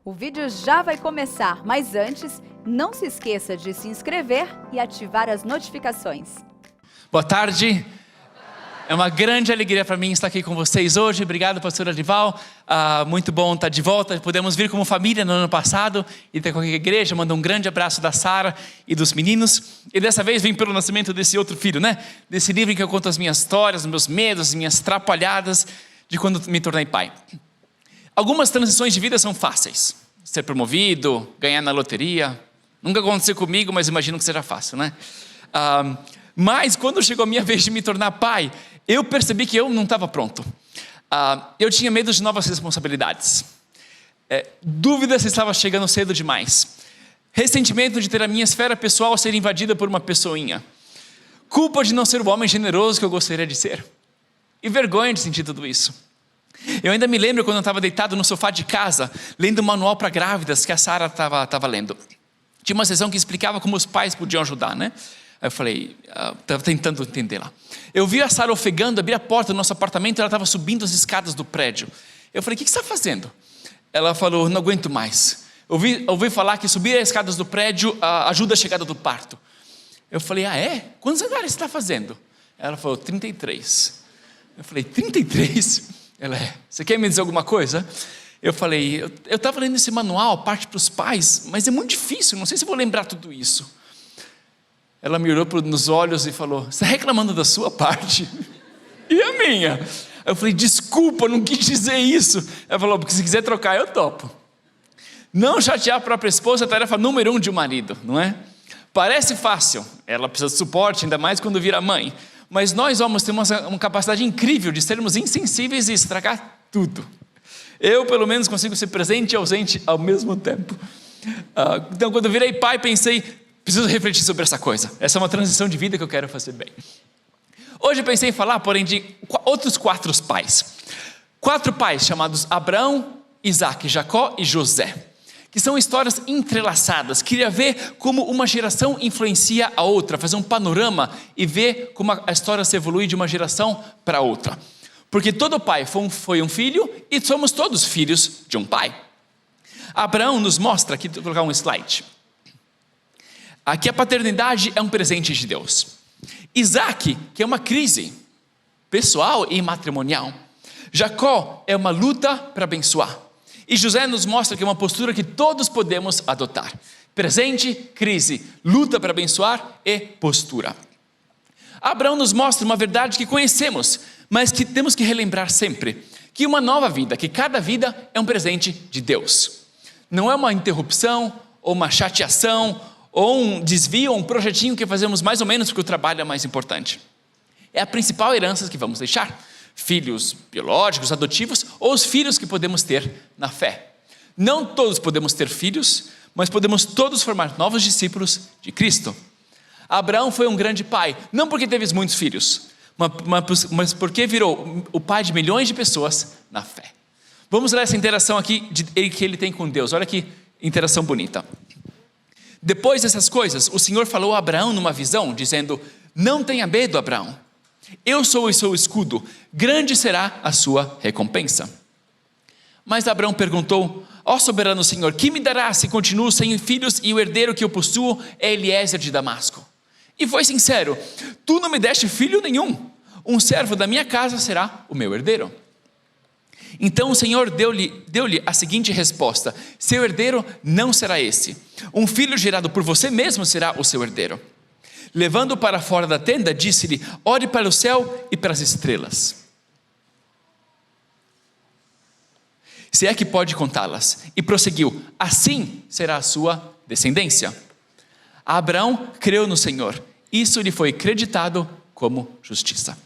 O vídeo já vai começar, mas antes, não se esqueça de se inscrever e ativar as notificações. Boa tarde. É uma grande alegria para mim estar aqui com vocês hoje. Obrigado, pastor Adival. Muito bom estar de volta. Podemos vir como família no ano passado e ter qualquer igreja. Manda um grande abraço da Sara e dos meninos. E dessa vez vim pelo nascimento desse outro filho, né? Desse livro em que eu conto as minhas histórias, os meus medos, as minhas trapalhadas de quando me tornei pai. Algumas transições de vida são fáceis. Ser promovido, ganhar na loteria. Nunca aconteceu comigo, mas imagino que seja fácil, né? Mas quando chegou a minha vez de me tornar pai, eu percebi que eu não estava pronto. Eu tinha medo de novas responsabilidades. Dúvida se estava chegando cedo demais. Ressentimento de ter a minha esfera pessoal ser invadida por uma pessoinha. Culpa de não ser o homem generoso que eu gostaria de ser. E vergonha de sentir tudo isso. Eu ainda me lembro quando eu estava deitado no sofá de casa, lendo um manual para grávidas que a Sara estava lendo. Tinha uma sessão que explicava como os pais podiam ajudar, né? Aí eu falei, estava tentando entender lá. Eu vi a Sara ofegando, abri a porta do nosso apartamento e ela estava subindo as escadas do prédio. Eu falei, o que você está fazendo? Ela falou, não aguento mais. Ouvi falar que subir as escadas do prédio ajuda a chegada do parto. Eu falei, é? Quantos andares você está fazendo? Ela falou, 33. Eu falei, 33? Ela você quer me dizer alguma coisa? Eu falei, eu estava lendo esse manual, parte para os pais, mas é muito difícil, não sei se vou lembrar tudo isso. Ela me olhou nos olhos e falou, você está reclamando da sua parte? E a minha? Eu falei, desculpa, não quis dizer isso. Ela falou, porque se quiser trocar, eu topo. Não chatear a própria esposa é a tarefa número 1 de um marido, não é? Parece fácil, ela precisa de suporte, ainda mais quando vira mãe. Mas nós homens temos uma capacidade incrível de sermos insensíveis e estragar tudo. Eu, pelo menos, consigo ser presente e ausente ao mesmo tempo. Então, quando eu virei pai, pensei, preciso refletir sobre essa coisa. Essa é uma transição de vida que eu quero fazer bem. Hoje eu pensei em falar, porém, de outros 4 pais. 4 pais chamados Abraão, Isaac, Jacó e José. Que são histórias entrelaçadas. Queria ver como uma geração influencia a outra, fazer um panorama e ver como a história se evolui de uma geração para outra. Porque todo pai foi um filho e somos todos filhos de um pai. Abraão nos mostra, aqui vou colocar um slide, que a paternidade é um presente de Deus. Isaac, que é uma crise pessoal e matrimonial. Jacó é uma luta para abençoar. E José nos mostra que é uma postura que todos podemos adotar. Presente, crise, luta para abençoar e postura. Abraão nos mostra uma verdade que conhecemos, mas que temos que relembrar sempre. Que uma nova vida, que cada vida é um presente de Deus. Não é uma interrupção, ou uma chateação, ou um desvio, ou um projetinho que fazemos mais ou menos porque o trabalho é mais importante. É a principal herança que vamos deixar. Filhos biológicos, adotivos, ou os filhos que podemos ter na fé. Não todos podemos ter filhos, mas podemos todos formar novos discípulos de Cristo. Abraão foi um grande pai, não porque teve muitos filhos, mas porque virou o pai de milhões de pessoas na fé. Vamos ler essa interação aqui que ele tem com Deus. Olha que interação bonita. Depois dessas coisas, o Senhor falou a Abraão numa visão, dizendo, não tenha medo, Abraão. Eu sou o seu escudo, grande será a sua recompensa. Mas Abraão perguntou, ó soberano Senhor, que me dará se continuo sem filhos e o herdeiro que eu possuo é Eliezer de Damasco? E foi sincero, tu não me deste filho nenhum, um servo da minha casa será o meu herdeiro. Então o Senhor deu-lhe a seguinte resposta, seu herdeiro não será esse, um filho gerado por você mesmo será o seu herdeiro. Levando-o para fora da tenda, disse-lhe, olhe para o céu e para as estrelas. Se é que pode contá-las. E prosseguiu, assim será a sua descendência. Abraão creu no Senhor. Isso lhe foi creditado como justiça.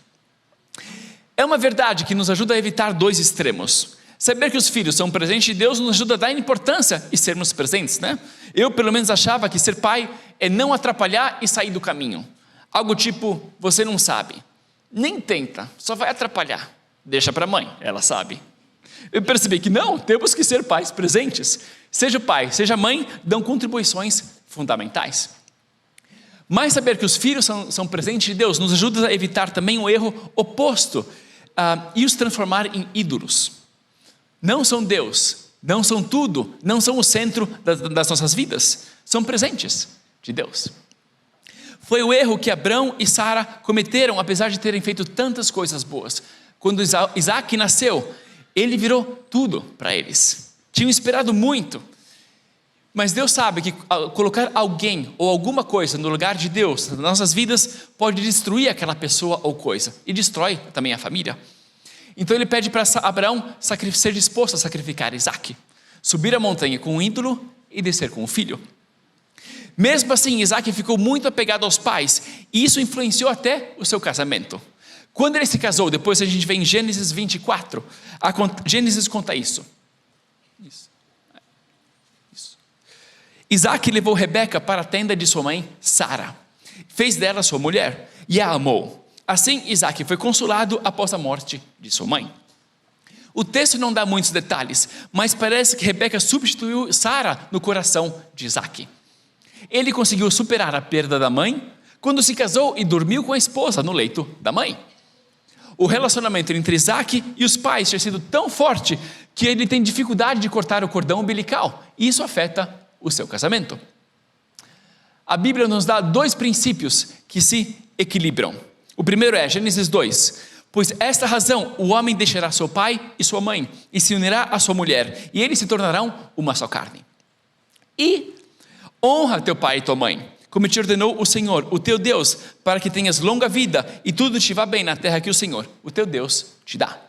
É uma verdade que nos ajuda a evitar 2 extremos. Saber que os filhos são presentes de Deus nos ajuda a dar importância e sermos presentes, né? Eu pelo menos achava que ser pai é não atrapalhar e sair do caminho. Algo tipo, você não sabe. Nem tenta, só vai atrapalhar. Deixa para a mãe, ela sabe. Eu percebi que não, temos que ser pais presentes. Seja o pai, seja a mãe, dão contribuições fundamentais. Mas saber que os filhos são presentes de Deus nos ajuda a evitar também o erro oposto e os transformar em ídolos. Não são Deus, não são tudo, não são o centro das nossas vidas, são presentes de Deus. Foi o erro que Abrão e Sara cometeram, apesar de terem feito tantas coisas boas. Quando Isaac nasceu, ele virou tudo para eles. Tinham esperado muito. Mas Deus sabe que colocar alguém ou alguma coisa no lugar de Deus nas nossas vidas pode destruir aquela pessoa ou coisa. E destrói também a família. Então ele pede para Abraão ser disposto a sacrificar Isaac. Subir a montanha com um ídolo e descer com o filho. Mesmo assim, Isaac ficou muito apegado aos pais. E isso influenciou até o seu casamento. Quando ele se casou, depois a gente vê em Gênesis 24. Gênesis conta isso. Isaac levou Rebeca para a tenda de sua mãe, Sara. Fez dela sua mulher e a amou. Assim, Isaac foi consolado após a morte de sua mãe. O texto não dá muitos detalhes, mas parece que Rebeca substituiu Sara no coração de Isaac. Ele conseguiu superar a perda da mãe quando se casou e dormiu com a esposa no leito da mãe. O relacionamento entre Isaac e os pais tinha sido tão forte que ele tem dificuldade de cortar o cordão umbilical. E isso afeta o seu casamento. A Bíblia nos dá 2 princípios que se equilibram. O primeiro é Gênesis 2. Pois esta razão o homem deixará seu pai e sua mãe e se unirá à sua mulher e eles se tornarão uma só carne. E honra teu pai e tua mãe, como te ordenou o Senhor, o teu Deus, para que tenhas longa vida e tudo te vá bem na terra que o Senhor, o teu Deus, te dá.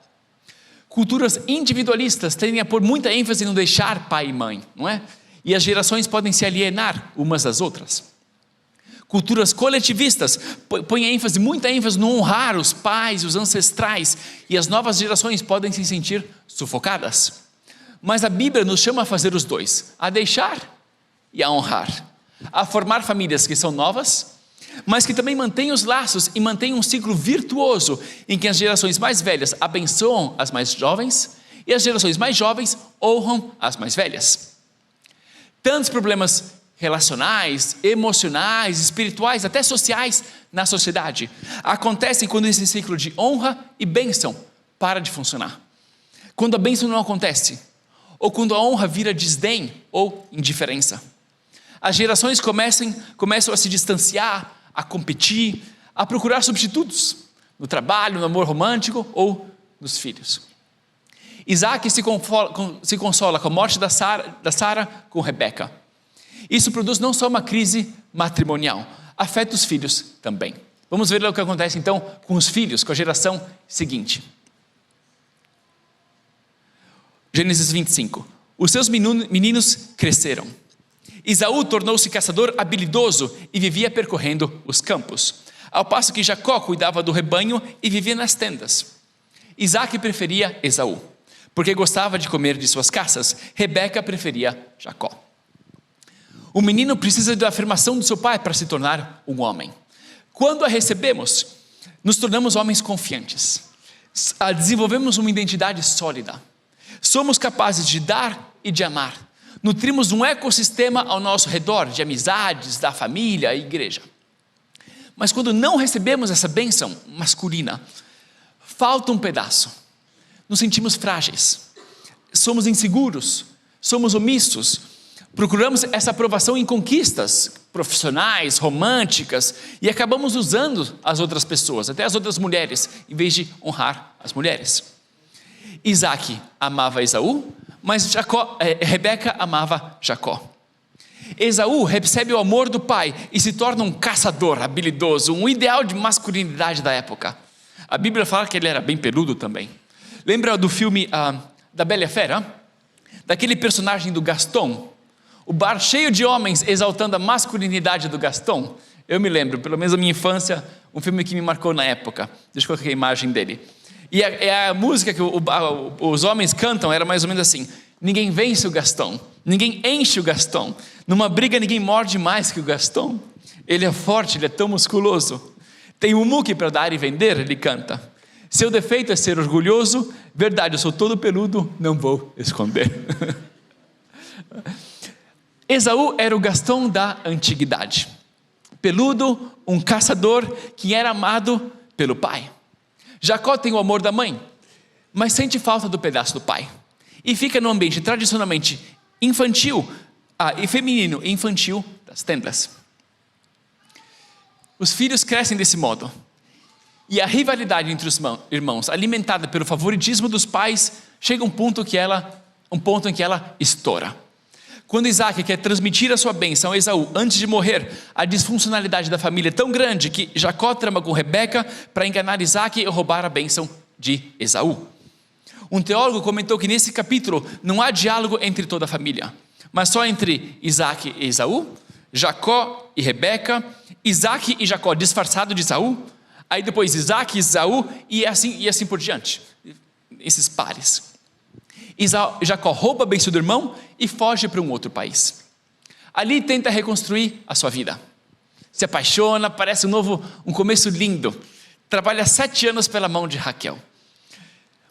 Culturas individualistas tendem a pôr muita ênfase no deixar pai e mãe, não é? E as gerações podem se alienar umas das outras. Culturas coletivistas põem muita ênfase no honrar os pais e os ancestrais, e as novas gerações podem se sentir sufocadas. Mas a Bíblia nos chama a fazer os dois, a deixar e a honrar, a formar famílias que são novas, mas que também mantêm os laços e mantêm um ciclo virtuoso, em que as gerações mais velhas abençoam as mais jovens, e as gerações mais jovens honram as mais velhas. Tantos problemas relacionais, emocionais, espirituais, até sociais na sociedade acontecem quando esse ciclo de honra e bênção para de funcionar. Quando a bênção não acontece, ou quando a honra vira desdém ou indiferença. As gerações começam a se distanciar, a competir, a procurar substitutos no trabalho, no amor romântico ou nos filhos. Isaac se consola com a morte da Sara com Rebeca. Isso produz não só uma crise matrimonial, afeta os filhos também. Vamos ver o que acontece então com os filhos, com a geração seguinte. Gênesis 25. Os seus meninos cresceram. Esaú tornou-se caçador habilidoso e vivia percorrendo os campos, ao passo que Jacó cuidava do rebanho e vivia nas tendas. Isaac preferia Esaú, porque gostava de comer de suas caças. Rebeca preferia Jacó. O menino precisa da afirmação do seu pai para se tornar um homem. Quando a recebemos, nos tornamos homens confiantes. Desenvolvemos uma identidade sólida. Somos capazes de dar e de amar. Nutrimos um ecossistema ao nosso redor, de amizades, da família e igreja. Mas quando não recebemos essa bênção masculina, falta um pedaço. Nos sentimos frágeis. Somos inseguros. Somos omissos. Procuramos essa aprovação em conquistas profissionais, românticas, e acabamos usando as outras pessoas, até as outras mulheres, em vez de honrar as mulheres. Isaac amava Esaú, mas Rebeca amava Jacó. Esaú recebe o amor do pai e se torna um caçador habilidoso, um ideal de masculinidade da época. A Bíblia fala que ele era bem peludo também. Lembra do filme da Bela e a Fera? Daquele personagem do Gaston? O bar cheio de homens exaltando a masculinidade do Gaston. Eu me lembro, pelo menos na minha infância, um filme que me marcou na época. Deixa eu colocar a imagem dele. E a música que os homens cantam era mais ou menos assim: ninguém vence o Gaston, ninguém enche o Gaston, numa briga ninguém morde mais que o Gaston. Ele é forte, ele é tão musculoso. Tem um muque para dar e vender, ele canta. Seu defeito é ser orgulhoso, verdade, eu sou todo peludo, não vou esconder. Esaú era o Gaston da antiguidade. Peludo, um caçador que era amado pelo pai. Jacó tem o amor da mãe, mas sente falta do pedaço do pai. e fica no ambiente tradicionalmente infantil e feminino e infantil das tendas. Os filhos crescem desse modo. E a rivalidade entre os irmãos, alimentada pelo favoritismo dos pais, chega a um ponto em que ela estoura. Quando Isaac quer transmitir a sua bênção a Esaú antes de morrer, a disfuncionalidade da família é tão grande que Jacó trama com Rebeca para enganar Isaac e roubar a bênção de Esaú. Um teólogo comentou que nesse capítulo não há diálogo entre toda a família, mas só entre Isaac e Esaú, Jacó e Rebeca, Isaac e Jacó disfarçado de Esaú, aí depois Isaac e Esaú e assim por diante, esses pares. Jacó rouba a bênção do irmão e foge para um outro país. Ali tenta reconstruir a sua vida. Se apaixona, parece um começo lindo. Trabalha 7 anos pela mão de Raquel.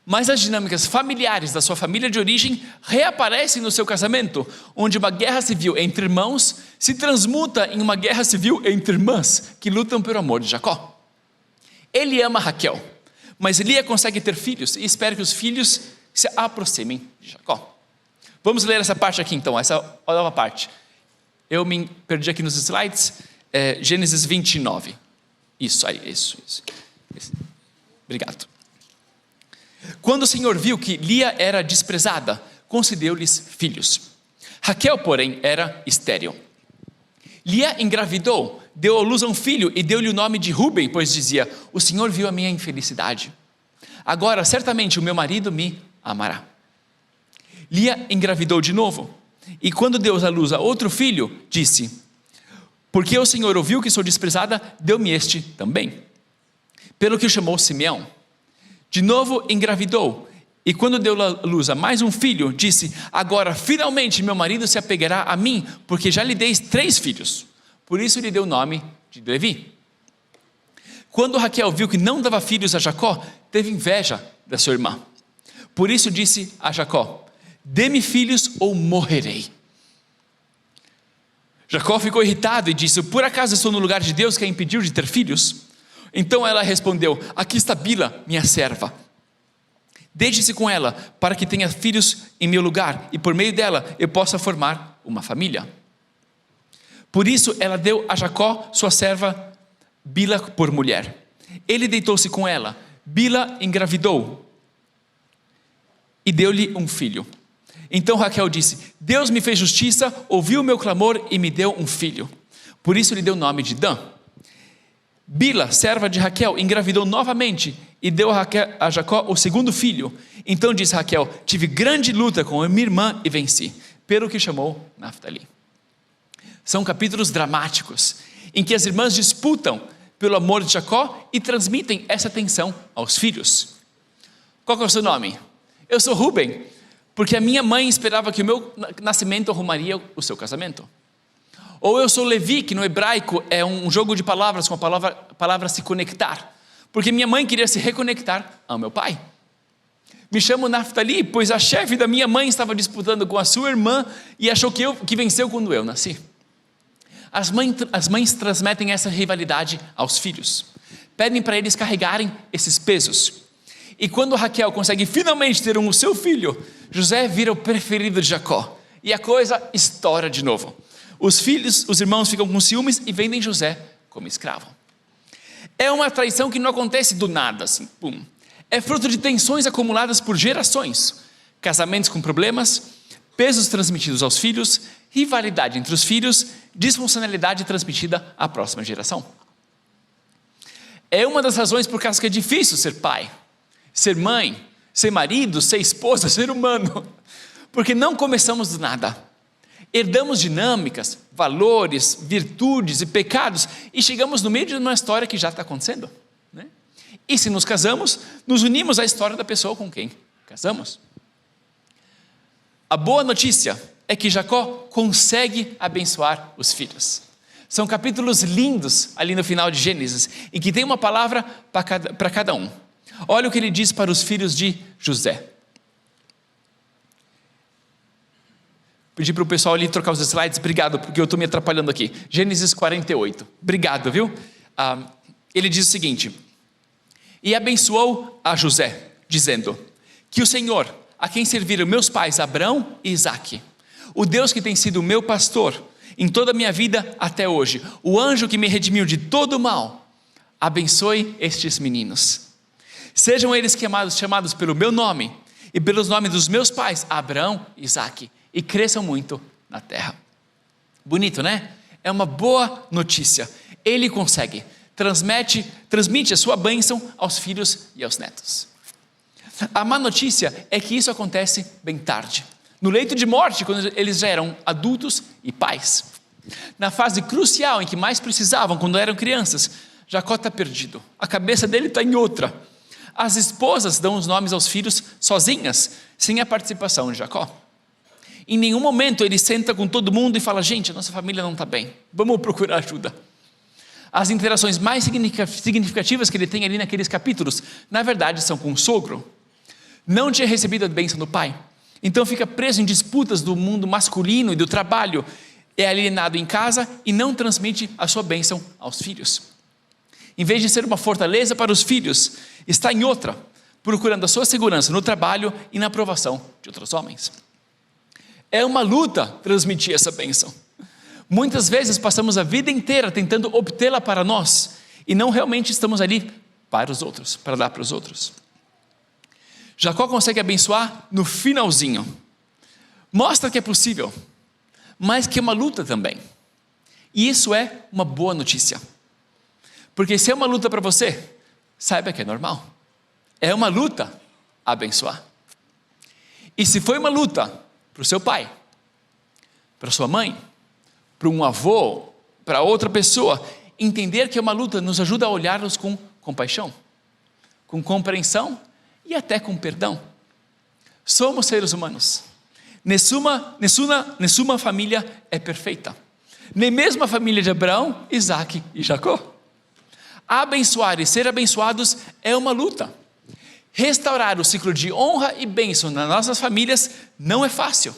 Mas as dinâmicas familiares da sua família de origem reaparecem no seu casamento, onde uma guerra civil entre irmãos se transmuta em uma guerra civil entre irmãs que lutam pelo amor de Jacó. Ele ama Raquel, mas Lia consegue ter filhos e espera que os filhos se aproximem de Jacó. Vamos ler essa parte aqui então, essa nova parte. Eu me perdi aqui nos slides. Gênesis 29. Isso aí, isso. Obrigado. Quando o Senhor viu que Lia era desprezada, concedeu-lhes filhos. Raquel, porém, era estéril. Lia engravidou, deu à luz a um filho e deu-lhe o nome de Ruben, pois dizia: o Senhor viu a minha infelicidade. Agora, certamente, o meu marido me amará. Lia engravidou de novo, e quando deu à luz a outro filho, disse: porque o Senhor ouviu que sou desprezada, deu-me este também. Pelo que o chamou Simeão. De novo engravidou, e quando deu à luz a mais um filho, disse: agora finalmente meu marido se apegará a mim, porque já lhe dei 3 filhos. Por isso lhe deu o nome de Levi. Quando Raquel viu que não dava filhos a Jacó, teve inveja da sua irmã. Por isso disse a Jacó: dê-me filhos ou morrerei. Jacó ficou irritado e disse: por acaso estou no lugar de Deus que a impediu de ter filhos? Então ela respondeu: aqui está Bila, minha serva. Deite-se com ela, para que tenha filhos em meu lugar, e por meio dela eu possa formar uma família. Por isso ela deu a Jacó sua serva Bila por mulher. Ele deitou-se com ela. Bila engravidou e deu-lhe um filho. Então Raquel disse: Deus me fez justiça, ouviu o meu clamor e me deu um filho. Por isso lhe deu o nome de Dan. Bila, serva de Raquel, engravidou novamente e deu a Jacó o segundo filho. Então disse Raquel: tive grande luta com a minha irmã e venci, pelo que chamou Naftali. São capítulos dramáticos, em que as irmãs disputam pelo amor de Jacó e transmitem essa tensão aos filhos. Qual é o seu nome? Eu sou Ruben, porque a minha mãe esperava que o meu nascimento arrumaria o seu casamento. Ou eu sou Levi, que no hebraico é um jogo de palavras com a palavra se conectar, porque minha mãe queria se reconectar ao meu pai. Me chamo Naftali, pois a chefe da minha mãe estava disputando com a sua irmã e achou que venceu quando eu nasci. As mães transmitem essa rivalidade aos filhos, pedem para eles carregarem esses pesos. E quando Raquel consegue finalmente ter o seu filho, José vira o preferido de Jacó, e a coisa estoura de novo. Os irmãos ficam com ciúmes e vendem José como escravo. É uma traição que não acontece do nada, assim, pum. É fruto de tensões acumuladas por gerações, casamentos com problemas, pesos transmitidos aos filhos, rivalidade entre os filhos, disfuncionalidade transmitida à próxima geração. É uma das razões por causa que é difícil ser pai, ser mãe, ser marido, ser esposa, ser humano, porque não começamos do nada. Herdamos dinâmicas, valores, virtudes e pecados e chegamos no meio de uma história que já está acontecendo, né? E se nos casamos, nos unimos à história da pessoa com quem casamos. A boa notícia é que Jacó consegue abençoar os filhos. São capítulos lindos ali no final de Gênesis, em que tem uma palavra para cada um. Olha o que ele diz para os filhos de José. Pedi para o pessoal ali trocar os slides, obrigado, porque eu estou me atrapalhando aqui. Gênesis 48, obrigado, viu? Ele diz o seguinte: e abençoou a José, dizendo: que o Senhor, a quem serviram meus pais Abraão e Isaque, o Deus que tem sido o meu pastor em toda a minha vida até hoje, o anjo que me redimiu de todo o mal, abençoe estes meninos. Sejam eles chamados pelo meu nome e pelos nomes dos meus pais, Abraão e Isaque, e cresçam muito na terra. Bonito, né? É uma boa notícia. Ele consegue, transmite a sua bênção aos filhos e aos netos. A má notícia é que isso acontece bem tarde, no leito de morte, quando eles já eram adultos e pais. Na fase crucial em que mais precisavam, quando eram crianças, Jacó está perdido, a cabeça dele está em outra. As esposas dão os nomes aos filhos sozinhas, sem a participação de Jacó. Em nenhum momento ele senta com todo mundo e fala: gente, a nossa família não está bem, vamos procurar ajuda. As interações mais significativas que ele tem ali naqueles capítulos, na verdade, são com o sogro. Não tinha recebido a bênção do pai, então fica preso em disputas do mundo masculino e do trabalho, é alienado em casa e não transmite a sua bênção aos filhos. Em vez de ser uma fortaleza para os filhos, está em outra, procurando a sua segurança no trabalho e na aprovação de outros homens. É uma luta transmitir essa bênção. Muitas vezes passamos a vida inteira tentando obtê-la para nós e não realmente estamos ali para os outros, para dar para os outros. Jacó consegue abençoar no finalzinho. Mostra que é possível, mas que é uma luta também. E isso é uma boa notícia. Porque se é uma luta para você, saiba que é normal. É uma luta abençoar. E se foi uma luta para o seu pai, para sua mãe, para um avô, para outra pessoa, entender que é uma luta nos ajuda a olhá-los com compaixão, com compreensão e até com perdão. Somos seres humanos. Nenhuma família é perfeita. Nem mesmo a família de Abraão, Isaque e Jacó. Abençoar e ser abençoados é uma luta. Restaurar o ciclo de honra e bênção nas nossas famílias não é fácil.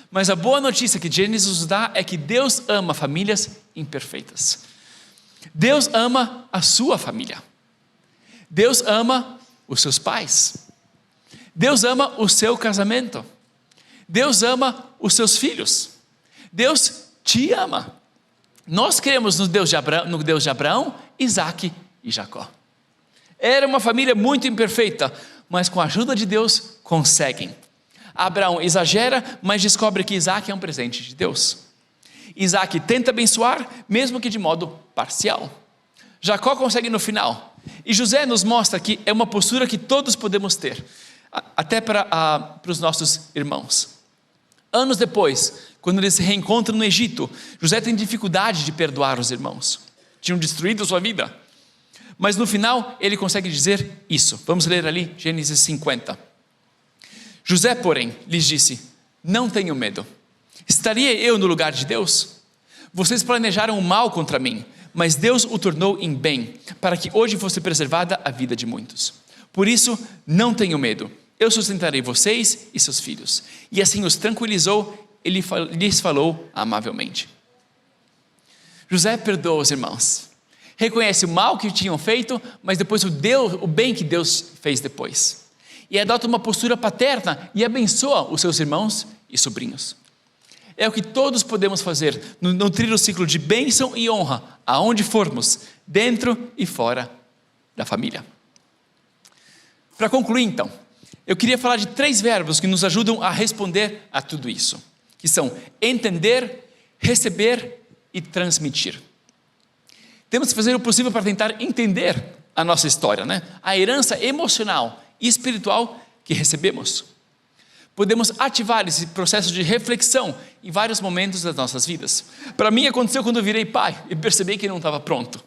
Mas a boa notícia que Gênesis nos dá é que Deus ama famílias imperfeitas. Deus ama a sua família. Deus ama os seus pais. Deus ama o seu casamento. Deus ama os seus filhos. Deus te ama. Nós cremos no Deus de Abraão, Isaque e Jacó. Era uma família muito imperfeita, mas com a ajuda de Deus conseguem. Abraão exagera, mas descobre que Isaque é um presente de Deus. Isaque tenta abençoar, mesmo que de modo parcial. Jacó consegue no final. E José nos mostra que é uma postura que todos podemos ter, até para os nossos irmãos. Anos depois, quando eles se reencontram no Egito, José tem dificuldade de perdoar os irmãos. Tinham destruído sua vida. Mas no final, ele consegue dizer isso. Vamos ler ali, Gênesis 50. José, porém, lhes disse: não tenham medo. Estaria eu no lugar de Deus? Vocês planejaram o mal contra mim, mas Deus o tornou em bem, para que hoje fosse preservada a vida de muitos. Por isso, não tenham medo. Eu sustentarei vocês e seus filhos. E assim os tranquilizou, ele lhes falou amavelmente. José perdoa os irmãos. Reconhece o mal que tinham feito, mas depois o bem que Deus fez depois. E adota uma postura paterna e abençoa os seus irmãos e sobrinhos. É o que todos podemos fazer, nutrir o ciclo de bênção e honra, aonde formos, dentro e fora da família. Para concluir então, eu queria falar de 3 verbos que nos ajudam a responder a tudo isso, que são entender, receber e transmitir. Temos que fazer o possível para tentar entender a nossa história, né? A herança emocional e espiritual que recebemos. Podemos ativar esse processo de reflexão em vários momentos das nossas vidas. Para mim aconteceu quando eu virei pai e percebi que não estava pronto.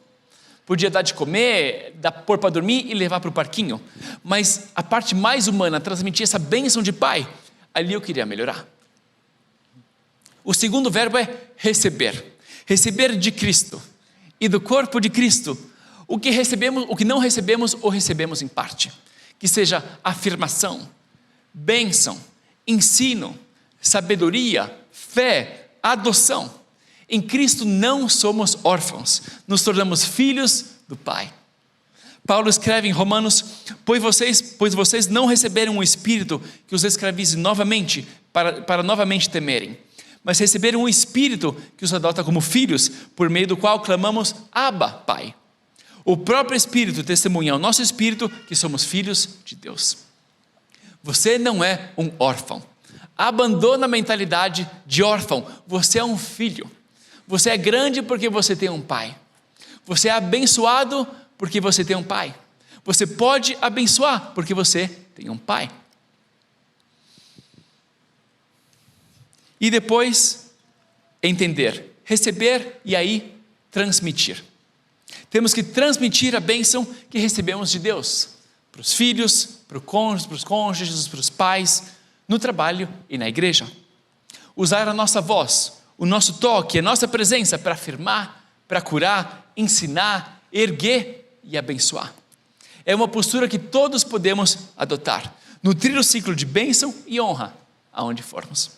Podia dar de comer, pôr para dormir e levar para o parquinho. Mas a parte mais humana, transmitir essa bênção de pai, ali eu queria melhorar. O segundo verbo é receber. Receber de Cristo e do corpo de Cristo. O que recebemos, o que não recebemos ou recebemos em parte. Que seja afirmação, bênção, ensino, sabedoria, fé, adoção. Em Cristo não somos órfãos, nos tornamos filhos do Pai. Paulo escreve em Romanos: pois vocês não receberam um espírito que os escravize novamente, para novamente temerem, mas receberam um espírito que os adota como filhos, por meio do qual clamamos: Abba, Pai. O próprio Espírito testemunha ao nosso espírito que somos filhos de Deus. Você não é um órfão. Abandona a mentalidade de órfão. Você é um filho. Você é grande porque você tem um pai. Você é abençoado porque você tem um pai. Você pode abençoar porque você tem um pai. E depois, entender, receber e aí transmitir. Temos que transmitir a bênção que recebemos de Deus para os filhos, para os cônjuges, para os pais, no trabalho e na igreja. Usar a nossa voz, o nosso toque, a nossa presença para afirmar, para curar, ensinar, erguer e abençoar. É uma postura que todos podemos adotar, nutrir o ciclo de bênção e honra aonde formos.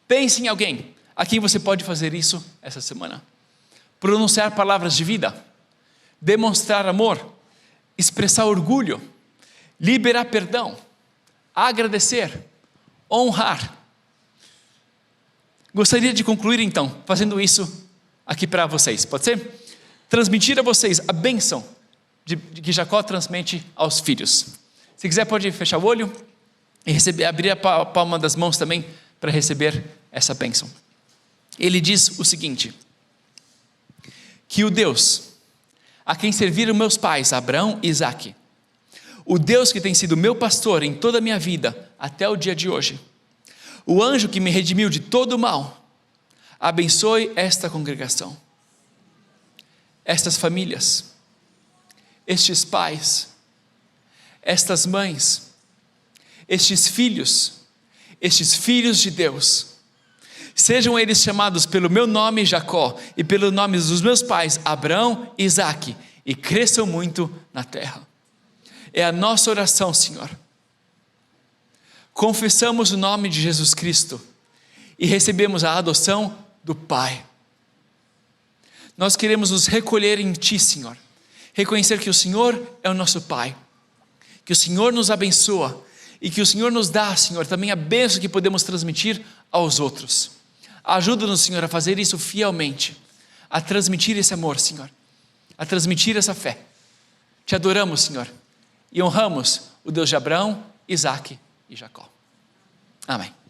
Pense em alguém a quem você pode fazer isso essa semana. Pronunciar palavras de vida, demonstrar amor, expressar orgulho, liberar perdão, agradecer, honrar. Gostaria de concluir então, fazendo isso aqui para vocês, pode ser? Transmitir a vocês a bênção que Jacó transmite aos filhos. Se quiser pode fechar o olho e abrir a palma das mãos também para receber essa bênção. Ele diz o seguinte: que o Deus a quem serviram meus pais, Abraão e Isaque, o Deus que tem sido meu pastor em toda a minha vida até o dia de hoje, o anjo que me redimiu de todo o mal, abençoe esta congregação, estas famílias, estes pais, estas mães, estes filhos de Deus. Sejam eles chamados pelo meu nome Jacó e pelo nome dos meus pais Abraão e Isaque, e cresçam muito na terra. É a nossa oração, Senhor. Confessamos o nome de Jesus Cristo e recebemos a adoção do Pai. Nós queremos nos recolher em Ti, Senhor, reconhecer que o Senhor é o nosso Pai, que o Senhor nos abençoa e que o Senhor nos dá, Senhor, também a bênção que podemos transmitir aos outros. Ajuda-nos, Senhor, a fazer isso fielmente, a transmitir esse amor, Senhor, a transmitir essa fé. Te adoramos, Senhor, e honramos o Deus de Abraão, Isaque e Jacó. Amém.